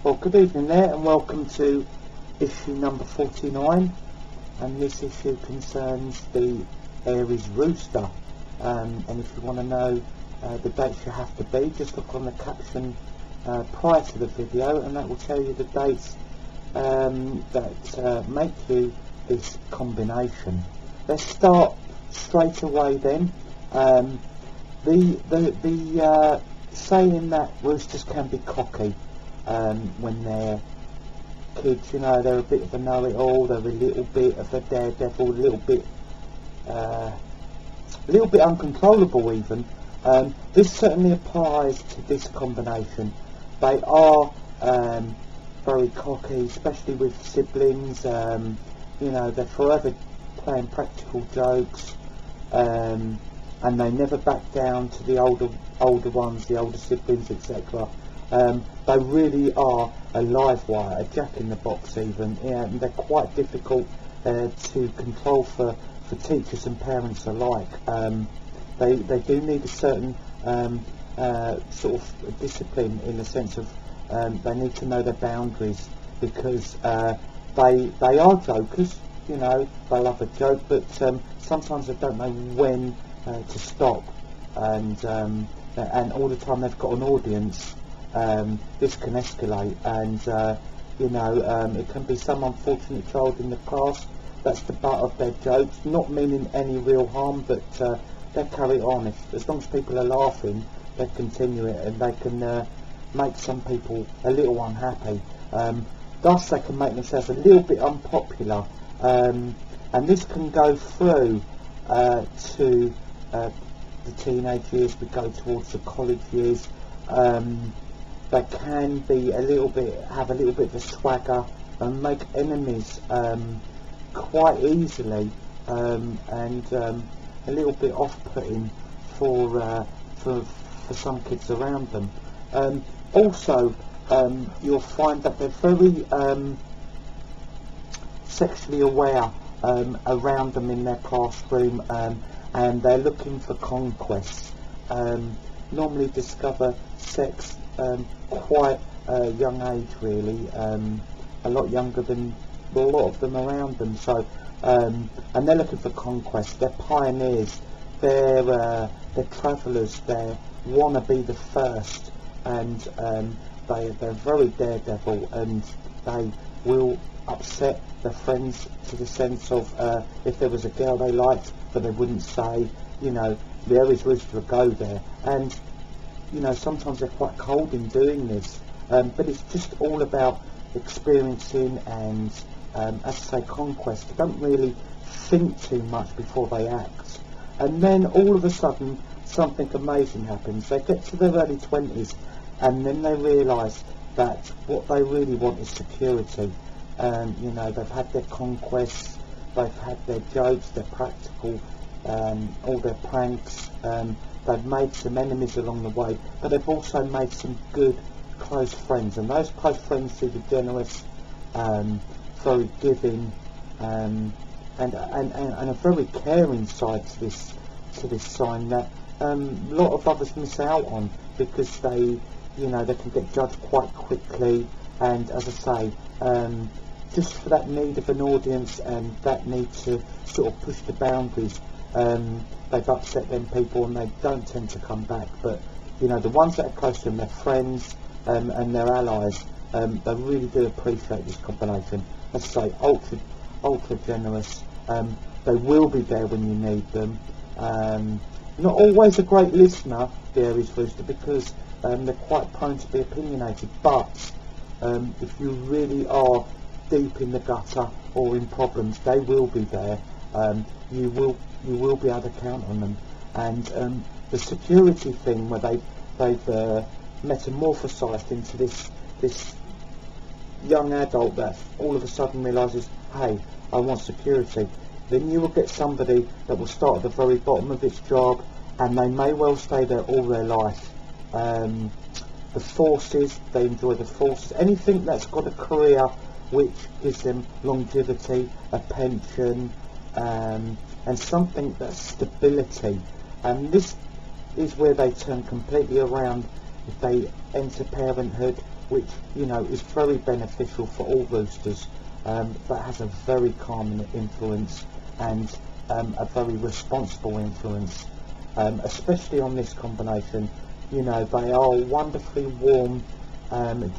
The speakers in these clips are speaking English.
Well, good evening there, and welcome to issue number 49, and this issue concerns the Aries Rooster. And if you want to know the dates you have to be, just look on the caption prior to the video, and that will tell you the dates that make you this combination. Let's start straight away then. The saying that roosters can be cocky when they're kids, you know, they're a bit of a know-it-all, they're a little bit of a daredevil, a little bit uncontrollable even. This certainly applies to this combination. They are very cocky, especially with siblings. You know, they're forever playing practical jokes, and they never back down to the older ones, the older siblings, etc. They really are a live wire, a jack-in-the-box even, and they're quite difficult to control for teachers and parents alike. They do need a certain sort of discipline, in the sense of they need to know their boundaries, because they are jokers, you know, they love a joke, but sometimes they don't know when to stop, and all the time they've got an audience. This can escalate, and you know, it can be some unfortunate child in the class that's the butt of their jokes, not meaning any real harm, but they carry it on. As long as people are laughing, they continue it, and they can make some people a little unhappy. Thus they can make themselves a little bit unpopular, and this can go through to the teenage years. We go towards the college years. They can be have a little bit of a swagger and make enemies quite easily, and a little bit off-putting for some kids around them. Also, you'll find that they're very sexually aware around them in their classroom, and they're looking for conquests. Normally discover sex quite a young age, really, a lot younger than a lot of them around them. So, and they're looking for conquest. They're pioneers. They're travellers. They want to be the first, and they're very daredevil, and they will upset their friends to the sense of if there was a girl they liked, but they wouldn't say, you know, the Aries Rooster would go there. And you know, sometimes they're quite cold in doing this, but it's just all about experiencing and, as I say, conquest. They don't really think too much before they act, and then all of a sudden something amazing happens. They get to their early 20s, and then they realise that what they really want is security. You know, they've had their conquests, they've had their jokes, their practical, all their pranks. They've made some enemies along the way, but they've also made some good, close friends, and those close friends see the generous, very giving, and a very caring side to this sign that a lot of others miss out on, because they, you know, they can get judged quite quickly, and as I say, just for that need of an audience and that need to sort of push the boundaries. They've upset them people, and they don't tend to come back. But you know, the ones that are close to them, their friends and their allies, they really do appreciate this combination. As I say, ultra generous. They will be there when you need them. Not always a great listener, the Aries Rooster, because they're quite prone to be opinionated. But if you really are deep in the gutter or in problems, they will be there. You will be able to count on them. And the security thing, where they've metamorphosized into this young adult that all of a sudden realizes, hey, I want security. Then you will get somebody that will start at the very bottom of its job, and they may well stay there all their life. The forces, they enjoy the forces. Anything that's got a career which gives them longevity, a pension, and something that's stability. And this is where they turn completely around if they enter parenthood, which, you know, is very beneficial for all roosters. That has a very calming influence and a very responsible influence, especially on this combination. You know, they are wonderfully warm,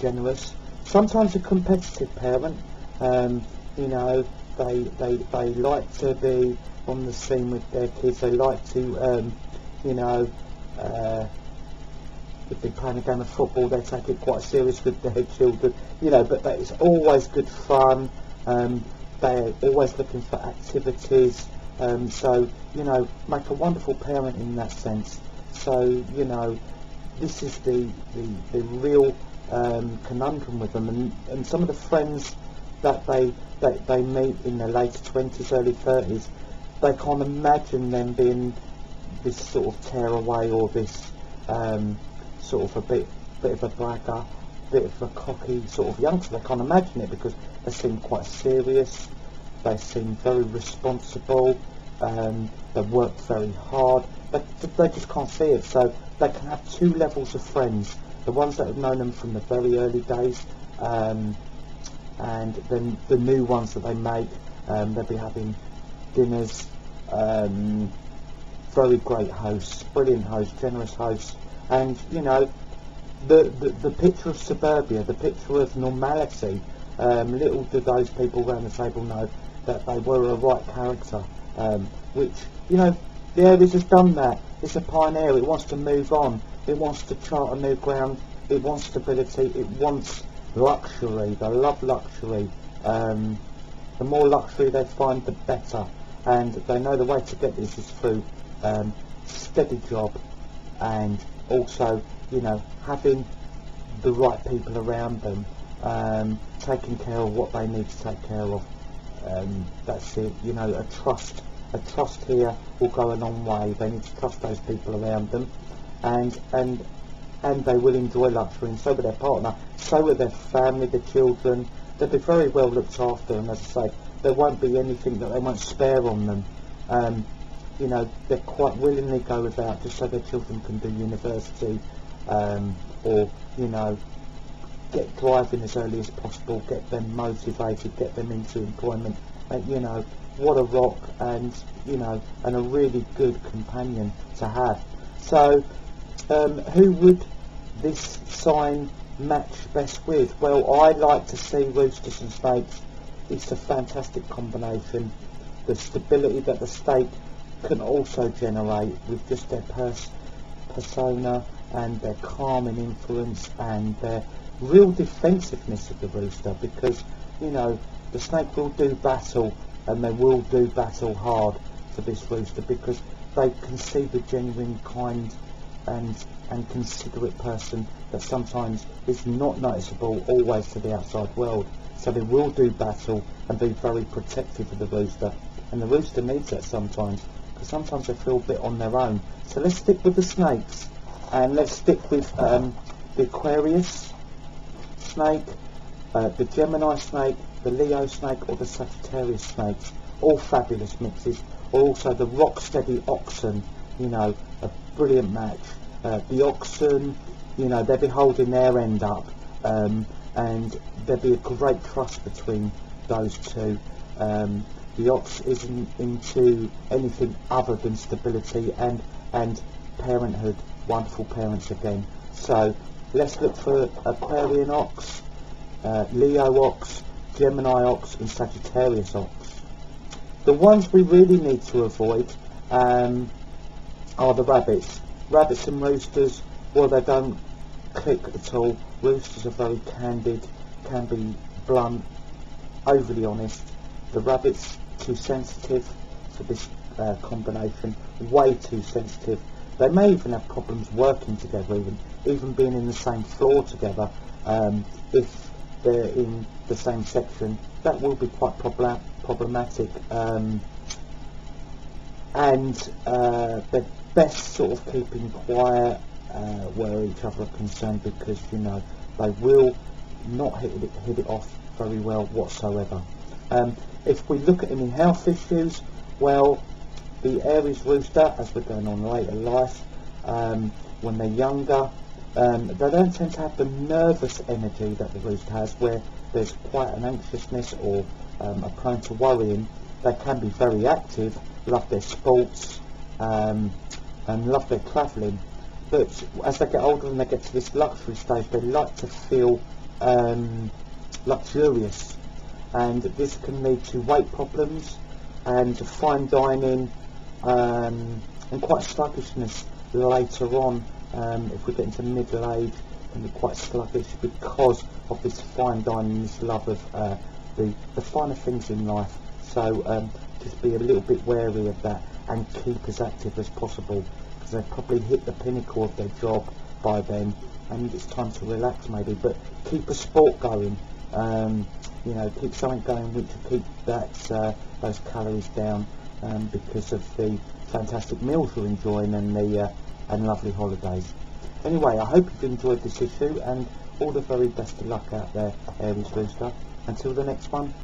generous, sometimes a competitive parent. You know, they like to be on the scene with their kids. They like to, you know, if they're playing a game of football, they take it quite serious with their children, you know, but it's always good fun. They're always looking for activities, so, you know, make a wonderful parent in that sense. So, you know, this is the real conundrum with them, and some of the friends that they meet in their later 20s, early 30s, they can't imagine them being this sort of tearaway or this sort of a bit of a bragger, bit of a cocky sort of youngster. They can't imagine it because they seem quite serious, they seem very responsible, they work very hard, but they just can't see it. So they can have two levels of friends: the ones that have known them from the very early days, and then the new ones that they make. They'll be having dinners, very great hosts, brilliant hosts, generous hosts, and, you know, the picture of suburbia, the picture of normality. Little do those people around the table know that they were a right character, which, you know, the Aries has done that. It's a pioneer. It wants to move on. It wants to chart a new ground. It wants stability. It wants luxury. They love luxury. The more luxury they find, the better. And they know the way to get this is through steady job, and also, you know, having the right people around them, taking care of what they need to take care of. That's it. You know, a trust here will go a long way. They need to trust those people around them, and they will enjoy luxury, and so will their partner, so will their family, their children. They'll be very well looked after, and as I say, there won't be anything that they won't spare on them. You know, they quite willingly go without just so their children can do university, or, you know, get driving as early as possible, get them motivated, get them into employment. You know, what a rock, and, you know, and a really good companion to have. So, who would this sign match best with? Well, I like to see roosters and snakes. It's a fantastic combination. The stability that the snake can also generate with just their persona and their calming influence and their real defensiveness of the rooster, because, you know, the snake will do battle, and they will do battle hard for this rooster, because they can see the genuine, kind and considerate person that sometimes is not noticeable always to the outside world. So they will do battle and be very protective of the rooster, and the rooster needs that sometimes, because sometimes they feel a bit on their own. So let's stick with the snakes, and let's stick with the Aquarius snake, the Gemini snake, the Leo snake, or the Sagittarius snakes. All fabulous mixes. Or also the rock-steady oxen, you know, a brilliant match. The oxen, you know, they'll be holding their end up, and there'll be a great trust between those two. The ox isn't into anything other than stability and parenthood. Wonderful parents again. So let's look for Aquarian ox, Leo ox, Gemini ox, and Sagittarius ox. The ones we really need to avoid are the rabbits. Rabbits and roosters, well, they don't click at all. Roosters are very candid, can be blunt, overly honest. The rabbits, too sensitive for this combination, way too sensitive. They may even have problems working together, even being in the same floor together. If they're in the same section, that will be quite problematic. They're best sort of keeping quiet where each other are concerned, because, you know, they will not hit it off very well whatsoever. If we look at any health issues, well, the Aries rooster, as we're going on later in life, when they're younger, They don't tend to have the nervous energy that the rooster has, where there's quite an anxiousness or are prone to worrying. They can be very active, love their sports, and love their travelling. But as they get older and they get to this luxury stage, they like to feel luxurious, and this can lead to weight problems and fine dining, and quite sluggishness later on. If we get into middle age, can be quite sluggish because of this fine dining, this love of the finer things in life. So just be a little bit wary of that and keep as active as possible, because they've probably hit the pinnacle of their job by then and it's time to relax maybe. But keep a sport going, you know, keep something going which will keep that those calories down, because of the fantastic meals you're enjoying and the and lovely holidays. Anyway, I hope you've enjoyed this issue, and all the very best of luck out there, Aries Rooster. Until the next one,